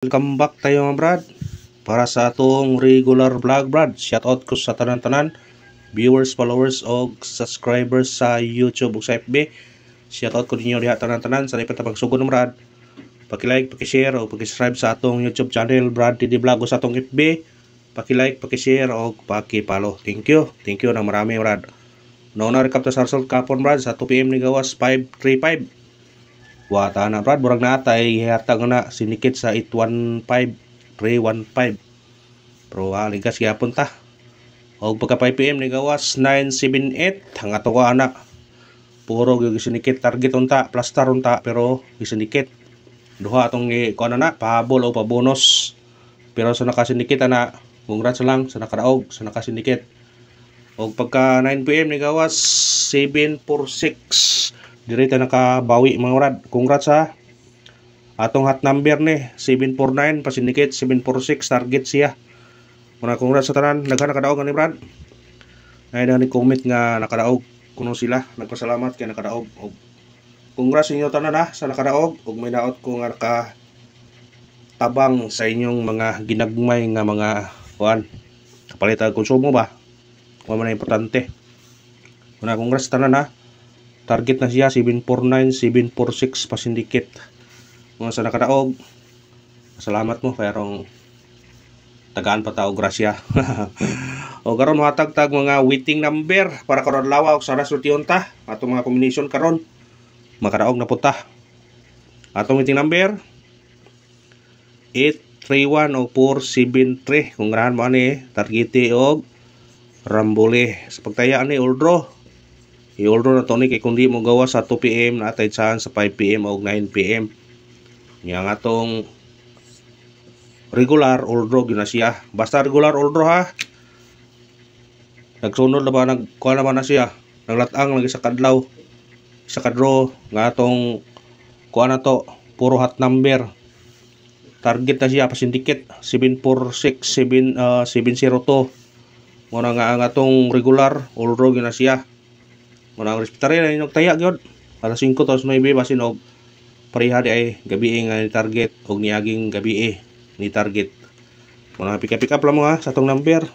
Welcome back tayo mga brad para sa atong regular vlog brad. Shoutout ko sa tanan-tanan viewers, followers o subscribers sa YouTube o sa FB. Shoutout ko ninyo diha tanan-tanan sa dapat pagsugod ng brad. Paki-like, paki-share o paki-subscribe sa atong YouTube channel Brad TD Vlog o sa atong FB. Paki-like, paki-share o paki-follow. Thank you na marami brad. Nauna recap ta sa result kapon brad sa 2 PM ni gawas 535. Wata na brad, burag na atay hatag na sinikit sa 815 315. Pero ligas gyapon ta. Og pagka 5 PM ni gawas 978 hang ato ko ana. Puro gyud sinikit target unta, plaster unta pero gisinikit. Duha atong kuan na pahabol o pabonus. Pero sa nakasinikit ana, congrats lang sa nakaraog sa nakasinikit. Og pagka 9 PM ni gawas 746 direta nakabawi mga brad. Congrats ha. Atong hot number ni 749 pasinikit 746 target siya. Muna congrats sa tanan daghan nakadaog ni brad. Ay ni comment nga nakadaog kuno sila. Nagpasalamat kay nakadaog. Og congrats inyo tanan ha sa nakadaog og may naot ko nga tabang sa inyong mga ginagmay nga mga kuan. Kapalit konsumo ba? Kuan man importante. Muna congrats tanan ha. Target na siya 749, 746 pasindikit. Mga sa nakadaog. Salamat mo pero tagaan pa tao grasya. O karon matagtag mga waiting number para karon lawa og sa resultiyon ta. Atong mga combination karon makadaog na punta. Atong waiting number 831 o 473 kung ganahan mo ani targete og rambole. Sa pagtaya ani all draw. I-order na to ni kay kundi mo gawa sa 2 PM na atay saan sa 5 PM o 9 PM. Yang atong regular order gyud na siya. Basta regular order ha. Nagsunod na ba nagkuha naman na siya. Naglatang lagi sa kadlaw. Sa kadro nga atong kuha na to puro hot number. Target na siya pasindikit 746 702. Muna nga ang atong regular order gyud na siya. Muna ang respetary na inyong taya gyud. Alas 5 tos may basin og pareha di ay gabi nga ni target og niaging gabi ni target. Muna pick up lang mo ha sa atong number.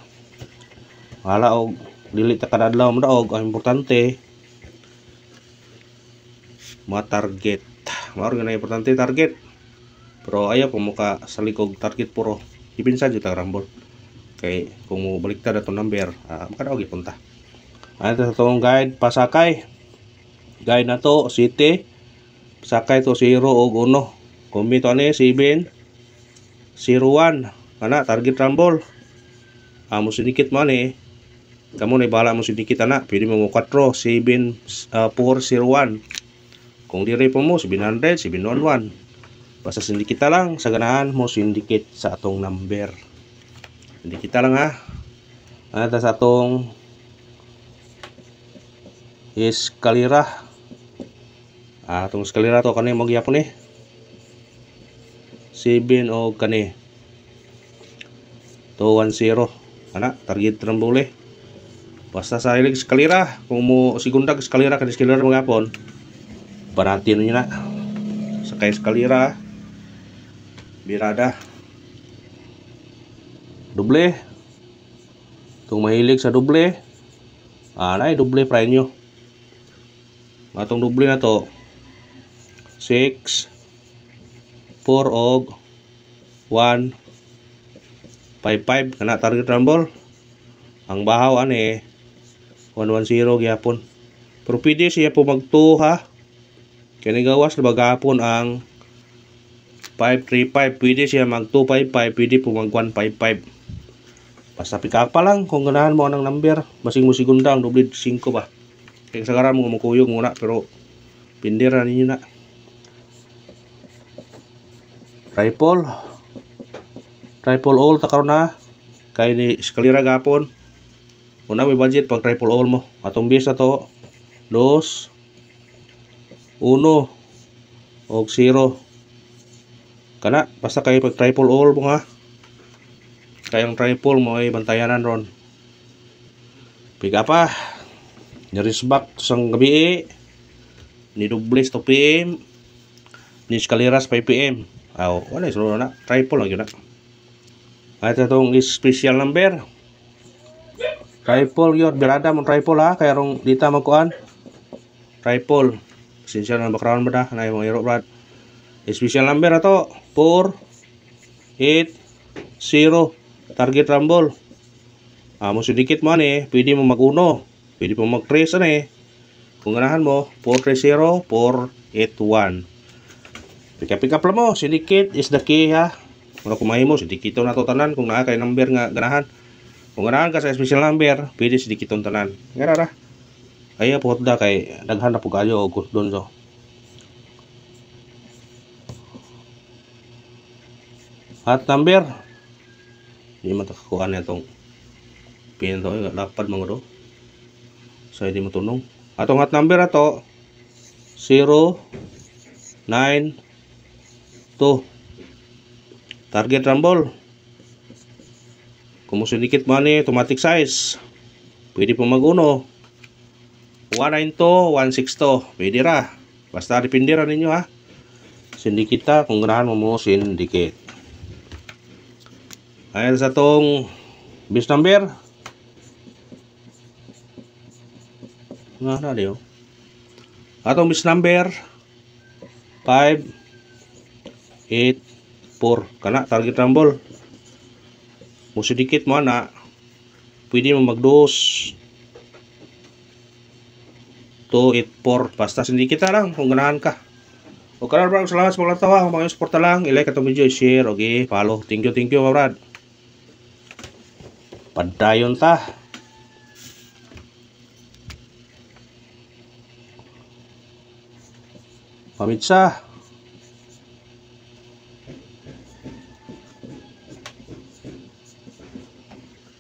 Wala og dili ta kada adlaw mo daog ang importante ma-target. Mao nga na importante target. Pero ayaw po muka sa likog target puro. Ipinsan jud ta rambol. Kay kung mo baliktad atong number, makadaog ipunta. Ano sa itong guide pasakay. Guide na to city. Pasakay to 0 o 1. Kumbito ani 7 01. Kana target rumble. Mo sinikit man Kamu na bala mo sinikit ana. Pwede mo 4 7 401. Kung dire po mo 700 711. Basta sindikita lang sa ganahan mo sindikit sa atong number. Sindikita lang ha. Ano sa atong eskalera. Atong eskalera to kani mo gyapon 7 o kani 210 ana target rambole. Basta sa ilig eskalera kung mo segundag eskalera kani eskalera mo gyapon baratin niyo na sa kay eskalera birada doble tung mahilig sa doble anay doble premyo. Atong doble na to 6 4 og 1 55 kana target rumble. Ang bahaw ani 110 gyapon. Pero pwede siya po mag 2 ha. Kani gawas na bagapon ang 535 pwede siya mag 255 pwede po mag 155. Basta pika pa lang kung ganahan mo ang number. Basing mo segunda ang doble 5 ba. Kaya sa karan mo makuyog muna pero pindira ninyo na. Triple all ta karon na. Kay ni eskalera gapon. Una may budget pag triple all mo. Atong base na to 2 1 og 0. Kana basta kay pag triple all mo ha. Kayang triple mo ay bantayanan ron. Pick up pa. Niris back sang gabi ni Dobles 2 PM ni Escaleras 5 PM Wala sunod na triple lang yun na. At itong special number triple yun, birada mo triple ha, kaya rong dita magkuhan triple. Sinsya na background ba na na yung hero brad. Special number na to 4-8-0 target rumble. Mo sedikit mo ani, pwede mo mag-1, pwede mo mag-3 ani. Kung ganahan mo 4-3-0, 4-8-1. Pick up lang mo, sedikit is the key ha. Kung kumahin mo, sedikito na to tanan kung naa kay number nga ganahan. Kung ganahan ka sa special number, pwede sedikitong tanan. Gara ra. Kaya po da kay daghan na po kayo og doon so. At number di matakakuan na itong pinto lapad mga do. So hindi mo tunong. Atong at number ato 0-9-2 target rumble. Kung musindikit mo ni automatic size, pwede po mag-1 192, 162, pwede ra. Basta dipindi ra ninyo ha. Sindikita kung ganahan mo sindikit. Ayan sa tong base number. Nga na diyo. Atong base number 5-8-4 kana target rumble. Musindikit mo na pwede mo mag-2 2-8-4 basta sindikita lang kung ganahan ka. O karon brad, salamat sa paglantaw. Kung mga suporta lang, i-like atong video, i-share, okay, follow. Thank you mga brad. Padayon ta. Pamitsa.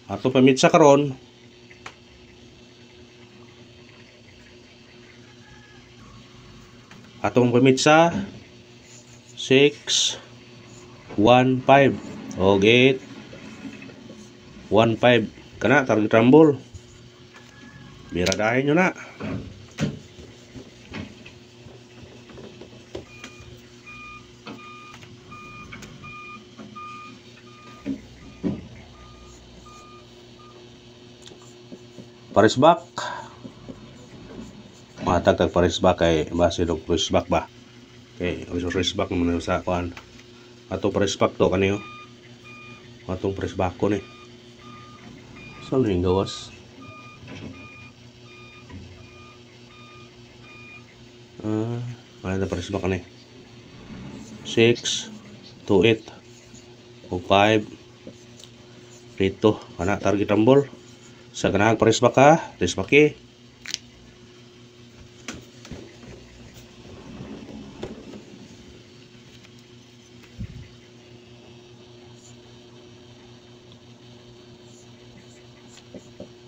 Ato pamitsa karon. Atong pamitsa 6-1-5 o 8-1-5 kana target rumble. Biradahin nyo na. Paris back. Matag pares back kay base dog pares back ba. Okay, pares back naman sa kuan. Ato pares back to kaniyo. Atong pares back ko ni. Sa ning gawas. Ano pares back ni. 6-8 o 5 dito kana target rumble. Sa kanang pares back ha, pares back eh.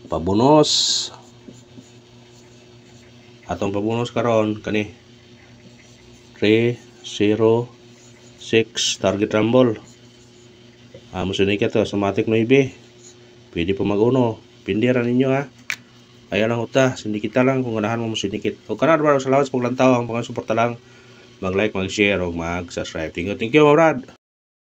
Pabunos. Atong pabunos karon kani 3-0-6 target rumble. Musunikat to automatic 9. Pwede po mag-1. Pindira ninyo ha. Ayan lang uta, sindikita lang kung ganahan mo musindikit. O kanan bro, salamat sa paglantaw, ang pangsuporta lang. Mag-like, mag-share o mag-subscribe. Thank you mga brad.